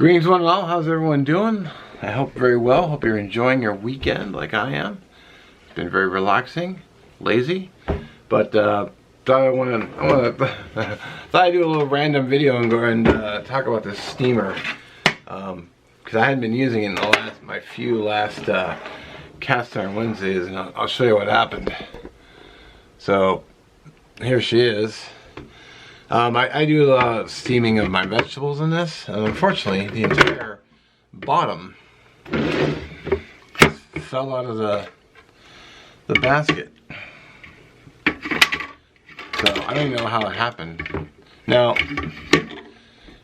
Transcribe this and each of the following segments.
Greetings one and all, how's everyone doing? I hope very well. Hope you're enjoying your weekend like I am. It's been very relaxing, lazy, but thought I'd do a little random video and go and talk about this steamer, because I hadn't been using it in my few last cast iron Wednesdays, and I'll show you what happened. So here she is. I do a lot of steaming of my vegetables in this, and unfortunately the entire bottom fell out of the basket. So I don't even know how it happened. Now,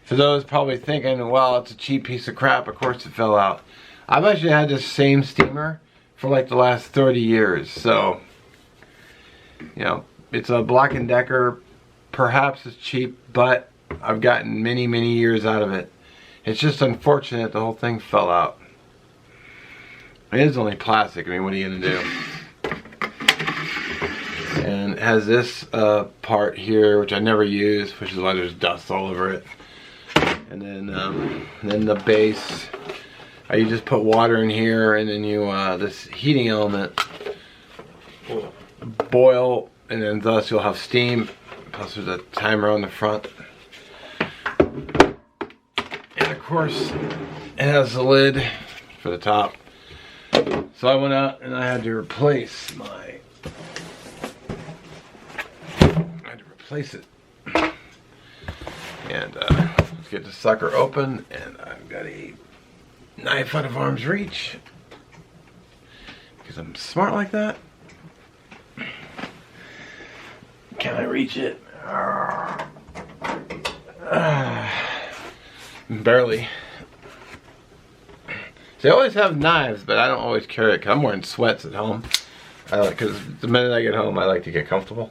for those probably thinking, well, it's a cheap piece of crap, of course it fell out. I've actually had this same steamer for like the last 30 years, so, you know, it's a Black & Decker. Perhaps it's cheap, but I've gotten many years out of it. It's just unfortunate the whole thing fell out. It is only plastic. I mean, what are you gonna do? And it has this part here, which I never use, which is why there's dust all over it. And then the base. You just put water in here, and then you this heating element will boil, and then thus you'll have steam. Plus there's a timer on the front. And of course, it has the lid for the top. So I went out and I had to replace it. And let's get the sucker open, and I've got a knife out of arm's reach. Because I'm smart like that. Can I reach it? Barely. See, I always have knives, but I don't always carry it because I'm wearing sweats at home. Because the minute I get home, I like to get comfortable.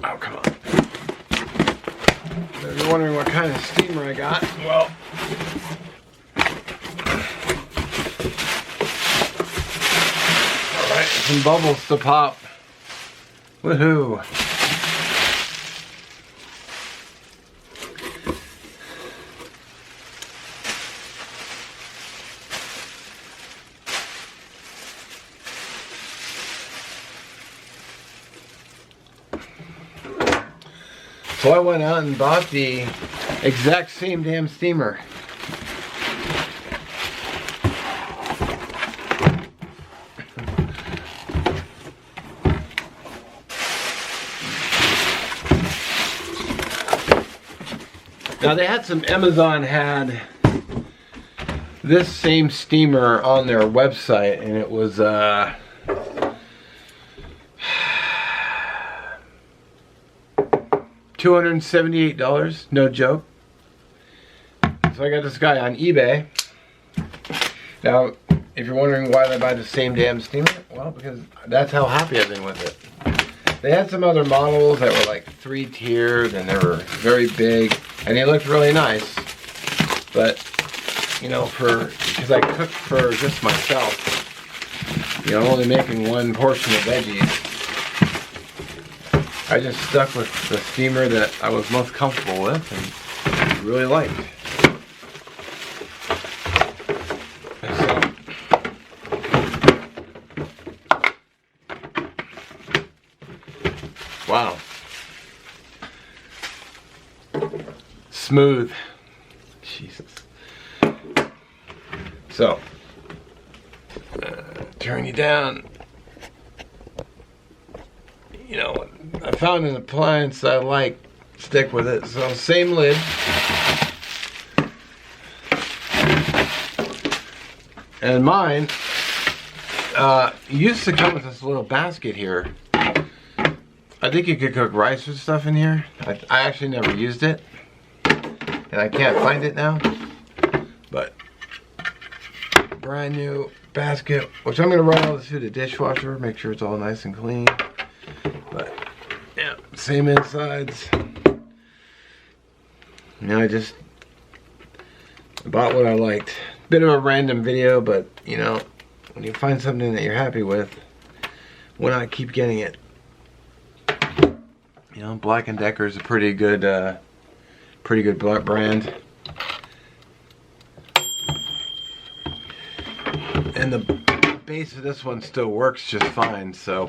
Oh, come on. If you're wondering what kind of steamer I got, well, some bubbles to pop. Woohoo! So I went out and bought the exact same damn steamer. Now they had Amazon had this same steamer on their website, and it was $278, no joke. So I got this guy on eBay. Now, if you're wondering why I buy the same damn steamer, well, because that's how happy I've been with it. They had some other models that were like 3-tiered, and they were very big, and they looked really nice. But, you know, because I cook for just myself, you know, I'm only making one portion of veggies. I just stuck with the steamer that I was most comfortable with and really liked. Wow. Smooth. Jesus. So, turn you down. You know, I found an appliance I like, stick with it. So, same lid. And mine used to come with this little basket here. I think you could cook rice or stuff in here. I actually never used it, and I can't find it now. But brand new basket, which I'm gonna run all this through the dishwasher, make sure it's all nice and clean. But yeah, same insides. Now I just bought what I liked. Bit of a random video, but you know, when you find something that you're happy with, why not keep getting it? You know, Black & Decker is a pretty good brand. And the base of this one still works just fine, so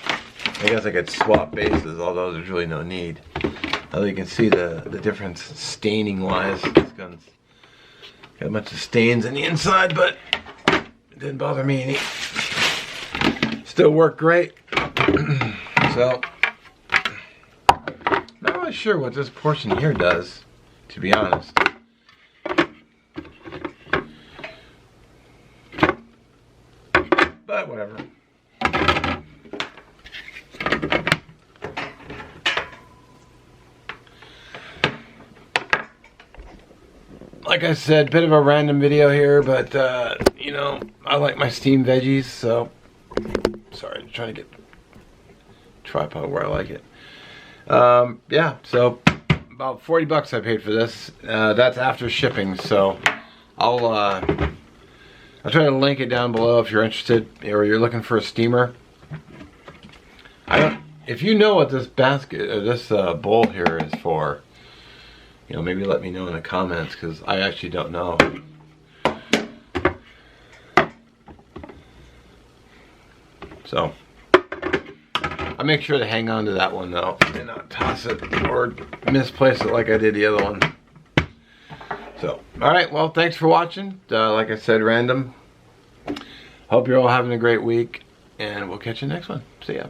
I guess I could swap bases, although there's really no need. Although you can see the difference staining wise. This gun's got a bunch of stains on the inside, but it didn't bother me any. Still worked great. So, not really sure what this portion here does, to be honest. But whatever. Like I said, bit of a random video here, but you know, I like my steamed veggies, so sorry, I'm trying to get tripod where I like it. Yeah, so about 40 bucks I paid for this. That's after shipping, so I'll try to link it down below if you're interested or you're looking for a steamer. If you know what this basket or this bowl here is for, you know, maybe let me know in the comments, because I actually don't know. So I'll make sure to hang on to that one though and not toss it or misplace it like I did the other one. So, alright, well, thanks for watching. Like I said, random. Hope you're all having a great week, and we'll catch you next one. See ya.